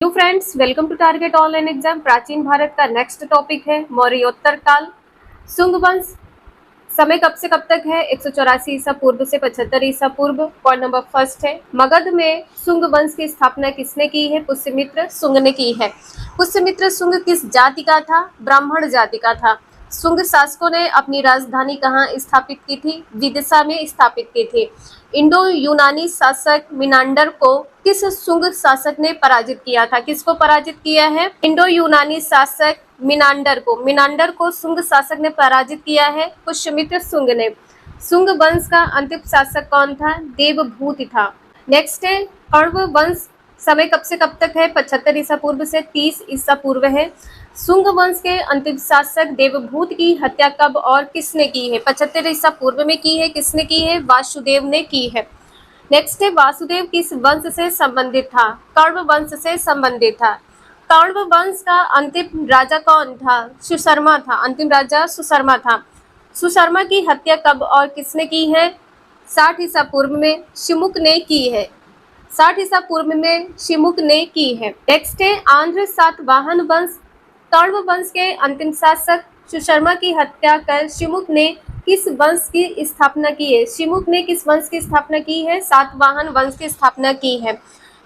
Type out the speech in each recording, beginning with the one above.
Hello friends, welcome to Target Online Exam. प्राचीन भारत का नेक्स्ट टॉपिक है मौर्योत्तर काल। शुंग वंश समय कब से कब तक है? 184 ईसा पूर्व से 75 ईसा पूर्व। पॉइंट नंबर फर्स्ट है, मगध में शुंग वंश की स्थापना किसने की है? पुष्यमित्र शुंग ने की है। पुष्यमित्र शुंग किस जाति का था? ब्राह्मण जाति का था। शुंग शासकों ने अपनी राजधानी कहाँ स्थापित की थी? विदिशा में स्थापित की थी। इंडो यूनानी शासक मिनांडर को किस शुंग शासक ने पराजित किया था? किसको पराजित किया है? इंडो यूनानी शासक मिनांडर को शुंग शासक ने पराजित किया है, पुष्यमित्र शुंग ने। शुंग वंश का अंतिम शासक कौन था? देवभूति था। नेक्स्ट है, कण्व वंश समय कब से कब तक है? 75 ईसा पूर्व से 30 ईसा पूर्व है। शुंग वंश के अंतिम शासक देवभूत की हत्या कब और किसने की है? 75 ईसा पूर्व में की है। किसने की है? वासुदेव ने की है। नेक्स्ट है, वासुदेव किस वंश से संबंधित था? कण्व वंश से संबंधित था। कण्व वंश का अंतिम राजा कौन था? सुशर्मा था। अंतिम राजा सुशर्मा था। सुशर्मा की हत्या कब और किसने की है? 60 ईसा पूर्व में शिमुक ने की है। 60 ईसा पूर्व में शिमुक ने की है। नेक्स्ट है, आंध्र सातवाहन वंश। कण्व वंश के अंतिम शासक सुशर्मा की हत्या कर शिमुक ने किस वंश की स्थापना की है? शिमुक ने किस वंश की स्थापना की है? सातवाहन वंश की स्थापना की है।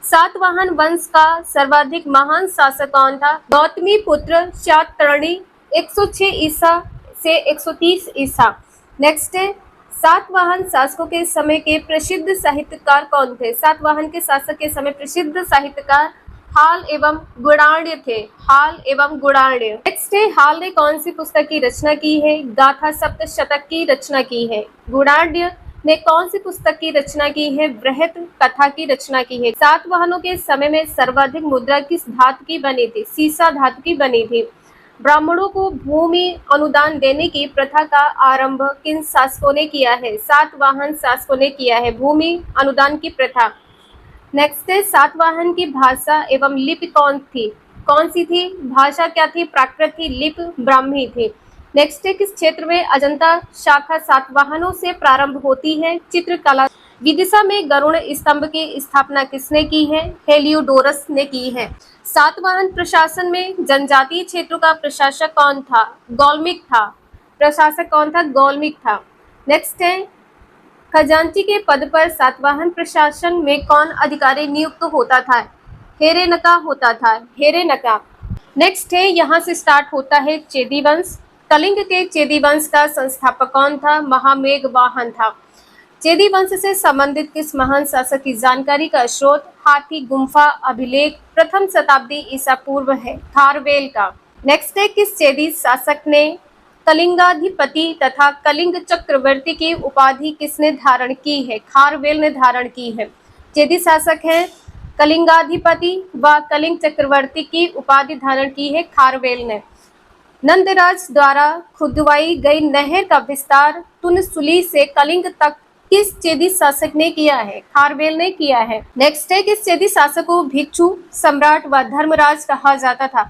सातवाहन वंश का सर्वाधिक महान शासक कौन था? गौतमी पुत्र शातकर्णी 106 ईसा से 130 ईसा। नेक्स्ट है, सातवाहन शासकों के समय के प्रसिद्ध साहित्यकार कौन थे? सातवाहन के शासक के समय प्रसिद्ध साहित्यकार हाल एवं गुणाढ्य थे। हाल एवं गुणाढ्य। नेक्स्ट है, हाल ने कौन सी पुस्तक की रचना की है? गाथा सप्तशतक की रचना की है। गुणाढ्य ने कौन सी पुस्तक की रचना की है? बृहत कथा की रचना की है। सातवाहनों के समय में सर्वाधिक मुद्रा किस धातु की बनी थी? सीसा धातु की बनी थी। ब्राह्मणों को भूमि अनुदान देने की प्रथा का आरंभ किन शासकों ने किया है? सातवाहन शासकों ने किया है भूमि अनुदान की प्रथा। नेक्स्ट है, सातवाहन की भाषा एवं लिपि कौन सी थी? भाषा क्या थी? प्राकृत थी। लिपि ब्राह्मी थी। नेक्स्ट है, किस क्षेत्र में अजंता शाखा सातवाहनों से प्रारंभ होती है? चित्रकला। विदिशा में गरुड़ स्तंभ की स्थापना किसने की है? हेलियोडोरस ने की है। सातवाहन प्रशासन में जनजातीय क्षेत्रों का प्रशासक कौन था? गौल्मिक था। प्रशासक कौन था? गौल्मिक था। नेक्स्ट है, खजांची के पद पर सातवाहन प्रशासन में कौन अधिकारी नियुक्त होता था? हेरेनका होता था। हेरेनका। नेक्स्ट है, यहाँ से स्टार्ट होता है चेदी वंश। कलिंग के चेदी वंश का संस्थापक कौन था? महामेघवाहन था। चेदी वंश से संबंधित किस महान शासक की जानकारी का स्रोत हाथी गुम्फा अभिलेख 1वीं शताब्दी ईसा पूर्व है? खारवेल का। नेक्स्ट है, किस चेदी शासक ने कलिंगाधिपति तथा कलिंग चक्रवर्ती की उपाधि किसने धारण की है? खारवेल ने धारण की है। चेदी शासक हैं कलिंगाधिपति व कलिंग चक्रवर्ती की उपाधि धारण की है खारवेल ने। नंदराज द्वारा खुदवाई गई नहर का विस्तार तुनसुली से कलिंग तक किस चेदी शासक ने किया है? खारवेल ने किया है। नेक्स्ट है, किस चेदी शासक को भिक्षु सम्राट व धर्मराज कहा जाता था?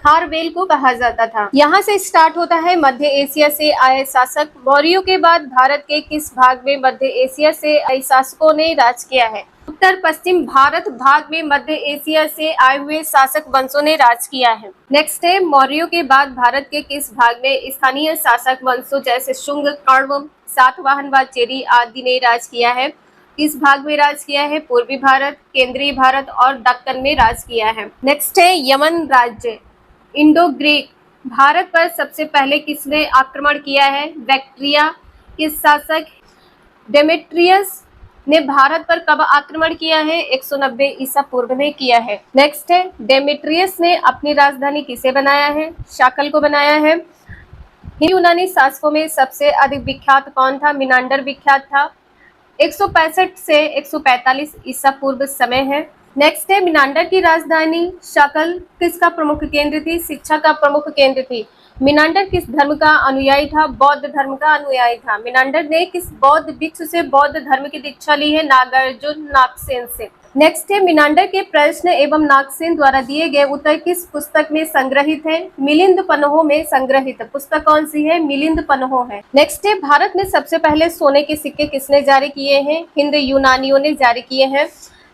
खारवेल को कहा जाता था। यहाँ से स्टार्ट होता है मध्य एशिया से आए शासक। मौर्यों के बाद भारत के किस भाग में मध्य एशिया से आए शासकों ने राज किया है? उत्तर पश्चिम भारत भाग में मध्य एशिया से आए हुए शासक वंशों ने राज किया है। नेक्स्ट है, मौर्यों के बाद भारत के किस भाग में स्थानीय शासक वंशों जैसे शुंग, कण्व, सातवाहन व चेदी आदि ने राज किया है? किस भाग में राज किया है? पूर्वी भारत, केंद्रीय भारत और दक्कन में राज किया है। नेक्स्ट है, यमन राज्य। Indo Greek. भारत पर सबसे पहले किसने आक्रमण किया है? बैक्ट्रिया। किस शासक डेमेट्रियस ने भारत पर कब आक्रमण किया है? 190 ईसा पूर्व में किया है। नेक्स्ट है, डेमेट्रियस ने अपनी राजधानी किसे बनाया है? शाकल को बनाया है। हिंदू यूनानी शासकों में सबसे अधिक विख्यात कौन था? मिनांडर विख्यात था। 165 से 145 ईसा पूर्व समय है। नेक्स्ट है, मिनांडर की राजधानी शाकल किसका प्रमुख केंद्र थी? शिक्षा का प्रमुख केंद्र थी। मिनांडर किस धर्म का अनुयायी था? बौद्ध धर्म का अनुयायी था। मिनांडर ने किस बौद्ध भिक्षु से बौद्ध धर्म की दीक्षा ली है? नागार्जुन नागसेन से। नेक्स्ट है, मिनांडर के प्रश्न एवं नागसेन द्वारा दिए गए उत्तर किस पुस्तक में संग्रहित है? मिलिंद पन्हों में संग्रहित। पुस्तक कौन सी है? मिलिंद पन्हों है। नेक्स्ट है, भारत में सबसे पहले सोने के सिक्के किसने जारी किए हैं? हिंद यूनानियों ने जारी किए हैं।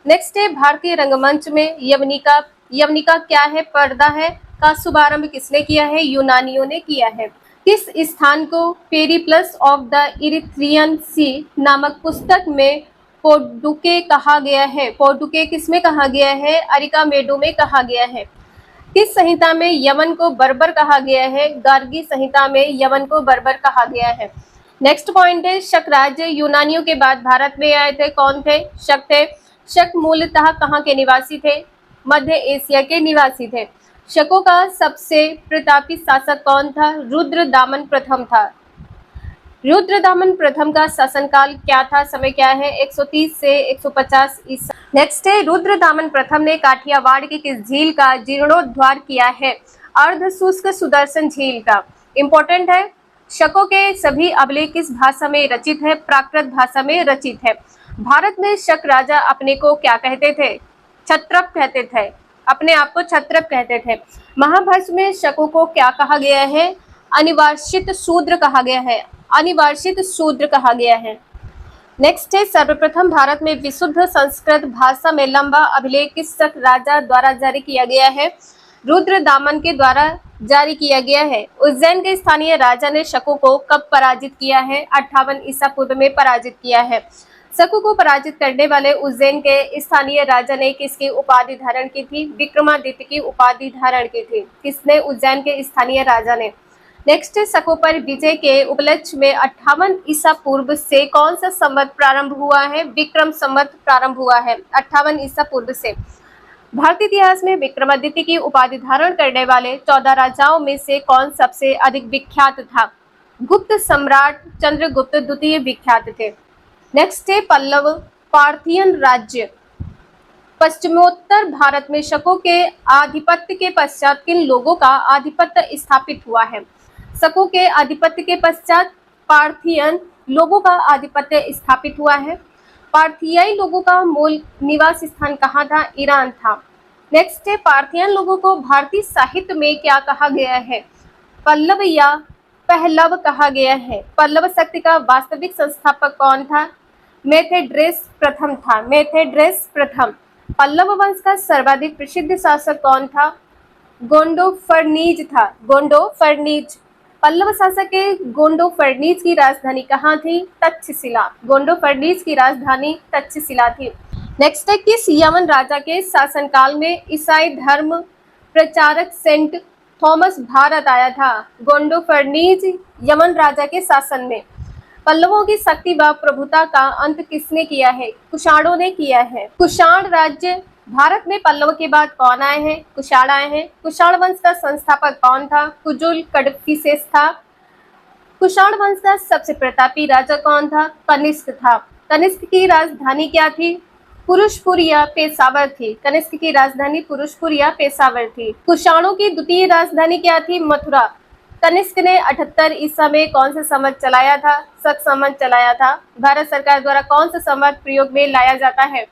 नेक्स्ट है, भारतीय रंगमंच में यवनिका यवनिका क्या है? पर्दा है। का शुभारंभ किसने किया है? यूनानियों ने किया है। किस स्थान को पेरिप्लस ऑफ द इरिथ्रियन सी नामक पुस्तक में पोर्डुके कहा गया है? पोर्डुके किसमें कहा गया है? अरिकामेडो में कहा गया है। किस संहिता में यमन को बर्बर कहा गया है? गार्गी संहिता में यमन को बर्बर कहा गया है। नेक्स्ट पॉइंट है, शक राज्य यूनानियों के बाद भारत में आए थे। कौन थे? शक थे। शक मूलतः कहाँ के निवासी थे? मध्य एशिया के निवासी थे। शकों का सबसे प्रतापी शासक कौन था? रुद्रदामन प्रथम था। रुद्रदामन प्रथम का शासनकाल क्या था? समय क्या है? 130 से 150 ईसा। नेक्स्ट है, रुद्रदामन प्रथम ने काठियावाड़ की किस झील का जीर्णोद्धार किया है? अर्ध शुष्क सुदर्शन झील का। इंपॉर्टेंट है। शकों के सभी अभिलेख किस भाषा में रचित है? प्राकृत भाषा में रचित है। भारत में शक राजा अपने को क्या कहते थे? क्षत्रप कहते थे। अपने आप को क्षत्रप कहते थे। महाभारत में शकों को क्या कहा गया है? अनिवार्षित शूद्र कहा गया है। अनिवार्षित शूद्र कहा गया है। नेक्स्ट है, सर्वप्रथम भारत में विशुद्ध संस्कृत भाषा में लंबा अभिलेख किस शक राजा द्वारा जारी किया गया है? रुद्रदामन के द्वारा जारी किया गया है। उज्जैन के स्थानीय राजा ने शकों को कब पराजित किया है? 58 ईसा पूर्व में पराजित किया है। शकों को पराजित करने वाले उज्जैन के स्थानीय राजा ने किसकी उपाधि धारण की थी? विक्रमादित्य की उपाधि धारण की थी। किसने? उज्जैन के स्थानीय राजा ने। नेक्स्ट, शकों पर विजय के उपलक्ष्य में 58 ईसा पूर्व से कौन सा संवत प्रारंभ हुआ है? विक्रम संवत प्रारंभ हुआ है 58 ईसा पूर्व से। भारतीय इतिहास में विक्रमादित्य की उपाधि धारण करने वाले 14 राजाओं में से कौन सबसे अधिक विख्यात था? गुप्त सम्राट चंद्रगुप्त द्वितीय विख्यात थे। नेक्स्ट है, पल्लव पार्थियन राज्य पश्चिमोत्तर भारत में शकों के आधिपत्य के पश्चात किन लोगों का आधिपत्य स्थापित हुआ है? शकों के आधिपत्य के पश्चात पार्थियन लोगों का आधिपत्य स्थापित हुआ है। पार्थियाई लोगों का मूल निवास स्थान कहाँ था? ईरान था। नेक्स्ट है, पार्थियन लोगों को भारतीय साहित्य में क्या कहा गया है? पल्लव या पहलव कहा गया है। पल्लव शक्ति का वास्तविक संस्थापक कौन था? मेथेड्रेस प्रथम था। मेथेड्रेस प्रथम। पल्लव वंश का सर्वाधिक प्रसिद्ध शासक कौन था? गोंडोफर्नीज था। गोंडोफर्नीज। पल्लव शासक के गोंडोफर्नीज की राजधानी कहाँ थी? तक्षशिला। गोंडोफर्नीज की राजधानी तक्षशिला थी। नेक्स्ट है, किस यमन राजा के शासनकाल में ईसाई धर्म प्रचारक सेंट थॉमस भारत आया था? गोंडोफर्नीज यमन राजा के शासन में। पल्लवों की शक्ति व प्रभुता का अंत किसने किया है? कुषाणों ने किया है। कुषाण राज्य। भारत में पल्लव के बाद कौन आए हैं? कुषाण आए हैं। कुषाण वंश का संस्थापक कौन था? कुजुल कडफिसेस था। कुषाण वंश का सबसे प्रतापी राजा कौन था? कनिष्क था। कनिष्क की राजधानी क्या थी? पुरुषपुर या पेशावर थी। कनिष्क की राजधानी पुरुषपुर या पेशावर थी। कुषाणों की द्वितीय राजधानी क्या थी? मथुरा। कनिष्क ने 78 ईसा में कौन सा संवत चलाया था? शक संवत चलाया था। भारत सरकार द्वारा कौन सा संवत प्रयोग में लाया जाता है?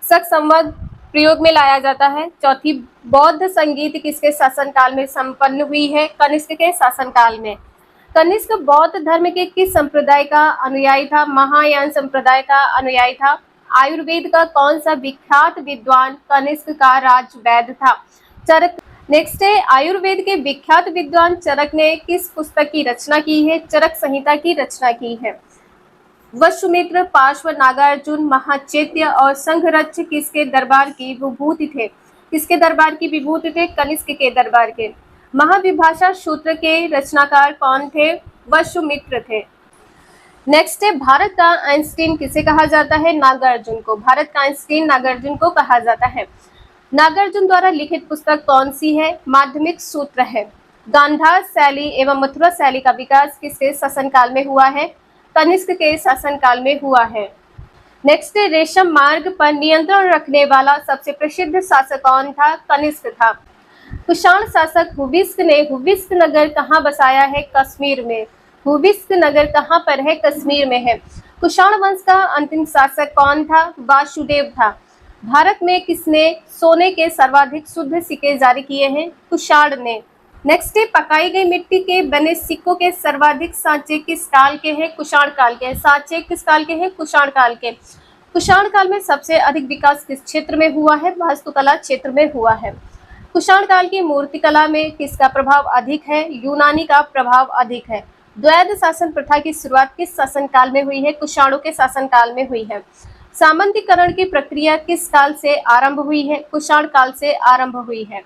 शक संवत प्रयोग में लाया जाता है। चौथी, बौद्ध संगीत किसके शासनकाल में संपन्न हुई है? कनिष्क के शासनकाल में। कनिष्क बौद्ध धर्म के किस संप्रदाय का अनुयायी था? महायान संप्रदाय का अनुयायी था। आयुर्वेद का कौन सा विख्यात विद्वान कनिष्क का राजवैद्य था? चरक। नेक्स्ट है, आयुर्वेद के विख्यात विद्वान चरक ने किस पुस्तक की रचना की है? चरक संहिता की रचना की है। वसुमित्र, पार्श्व, नागार्जुन, महाचैत्य और संघरक्ष किसके दरबार की विभूति थे? किसके दरबार की विभूति थे? कनिष्क के दरबार के। महाविभाषा सूत्र के रचनाकार कौन थे? वसुमित्र थे। नेक्स्ट है, भारत का आइंस्टीन किसे कहा जाता है? नागार्जुन को। भारत का आइंस्टीन नागार्जुन को कहा जाता है। नागार्जुन द्वारा लिखित पुस्तक कौन सी है? माध्यमिक सूत्र है। गांधार शैली एवं मथुरा शैली का विकास किसके शासनकाल में हुआ है? कनिष्क के शासनकाल में हुआ है। नेक्स्ट है, रेशम मार्ग पर नियंत्रण रखने वाला सबसे प्रसिद्ध शासक कौन था? कनिष्क था। कुषाण शासक हुविस्क ने हुविस्क नगर कहाँ बसाया है? कश्मीर में। हुविस्क नगर कहाँ पर है? कश्मीर में है। कुषाण वंश का अंतिम शासक कौन था? वासुदेव था। भारत में किसने सोने के सर्वाधिक शुद्ध सिक्के जारी किए हैं? कुषाण ने। नेक्स्ट है, पकाई गई मिट्टी के बने सिक्कों के सर्वाधिक सांचे किस काल के हैं? कुषाण काल के। सांचे किस काल के हैं? कुषाण काल के। कुषाण काल में सबसे अधिक विकास किस क्षेत्र में हुआ है? वास्तुकला क्षेत्र में हुआ है। कुषाण काल की मूर्तिकला में किसका प्रभाव अधिक है? यूनानी का प्रभाव अधिक है। द्वैध शासन प्रथा की शुरुआत किस शासनकाल में हुई है? कुषाणों के शासनकाल में हुई है। सामंतीकरण की प्रक्रिया किस काल से आरंभ हुई है? कुषाण काल से आरंभ हुई है।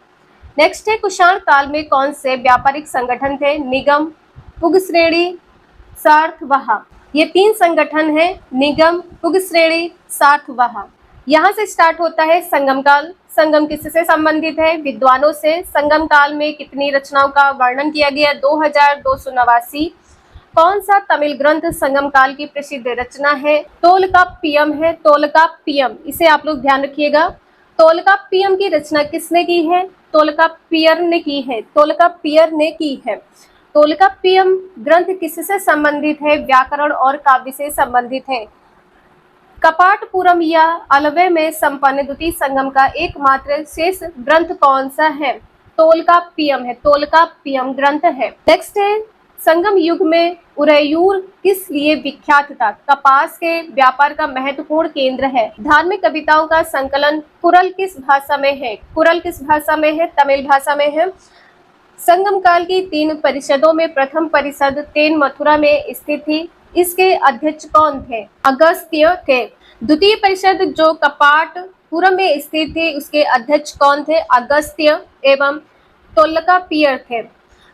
नेक्स्ट है, कुषाण काल में कौन से व्यापारिक संगठन थे? निगम, पुगश्रेणी, सार्थवाह। ये 3 संगठन है, निगम, पुगश्रेणी, सार्थवाह। यहाँ से स्टार्ट होता है संगम काल। संगम किससे संबंधित है? विद्वानों से। संगम काल में कितनी रचनाओं का वर्णन किया गया? 2289। कौन सा तमिल ग्रंथ संगम काल की प्रसिद्ध रचना है? तोलकाप्पियम है, तोलकाप्पियम। इसे आप लोग ध्यान रखिएगा। तोलकाप्पियम की रचना किसने की है? तोलकाप्पियर ने की है, तोलकाप्पियर ने की है। तोलकाप्पियम ग्रंथ किससे संबंधित है? व्याकरण और काव्य से संबंधित है। कपाटपुरम या अलवे में संपन्न द्वितीय संगम का एकमात्र शेष ग्रंथ कौन सा है? तोलकाप्पियम है, तोलकाप्पियम ग्रंथ है। नेक्स्ट है, संगम युग में उरैयूर किस लिए विख्यात था? कपास के व्यापार का महत्वपूर्ण केंद्र है। धार्मिक कविताओं का संकलन कुरल किस भाषा में है? कुरल किस भाषा में है? तमिल भाषा में है। संगम काल की 3 परिषदों में प्रथम परिषद तेन मथुरा में स्थित थी। इसके अध्यक्ष कौन थे? अगस्त्य थे। द्वितीय परिषद जो कपाटपुरम में स्थित थी, उसके अध्यक्ष कौन थे? अगस्त्य एवं तोलकाप्पियर थे।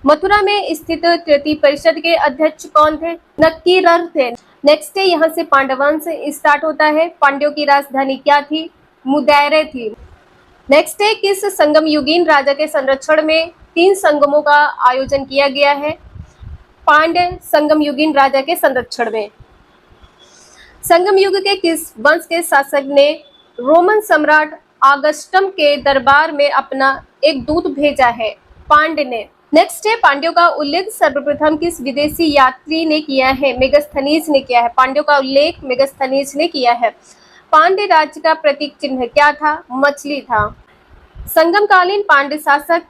मथुरा में स्थित तृतीय परिषद के अध्यक्ष कौन थे? नक्कीरर थे। नेक्स्ट है, यहाँ से पांडवंश स्टार्ट होता है। पांड्यों की राजधानी क्या थी? मुदैरे थी। नेक्स्ट है, किस संगम युगीन राजा के संरक्षण में 3 संगमों का आयोजन किया गया है? पांड्य संगम युगीन राजा के संरक्षण में। संगम युग के किस वंश के शासक ने रोमन सम्राट ऑगस्टम के दरबार में अपना एक दूत भेजा है? पांड्य ने। नेक्स्ट है, पांड्यों का उल्लेख सर्वप्रथम किस विदेशी यात्री ने किया है? मेगास्थनीज ने किया है। पांड्यों का उल्लेख मेगास्थनीज ने किया है। पांड्य राज्य का प्रतीक चिन्ह क्या था? मछली था। संगमकालीन पांड्य शासक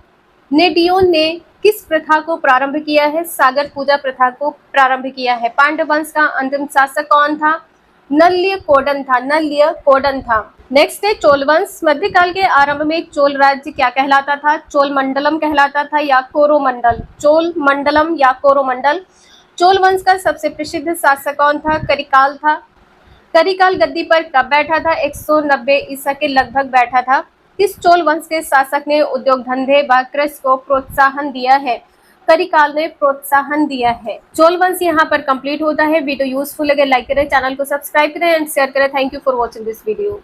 नेडियोन ने किस प्रथा को प्रारंभ किया है? सागर पूजा प्रथा को प्रारंभ किया है। पांड्य वंश का अंतिम शासक कौन था? नल्यकोडन था, नल्यकोडन था। नेक्स्ट है, चोल वंश। मध्यकाल के आरंभ में चोल राज्य क्या कहलाता था? चोल मंडलम कहलाता था या कोरोमंडल? चोल मंडलम या कोरोमंडल। चोल वंश का सबसे प्रसिद्ध शासक कौन था? करिकाल था। करिकाल गद्दी पर कब बैठा था? 190 ईसा के लगभग बैठा था। किस चोल वंश के शासक ने उद्योग धंधे व कृषि को प्रोत्साहन दिया है? करिकाल ने प्रोत्साहन दिया है। चोल वंश यहाँ पर कंप्लीट होता है। वीडियो यूजफुल लगे लाइक करें, चैनल को सब्सक्राइब करें एंड शेयर करें। Thank you for watching this video.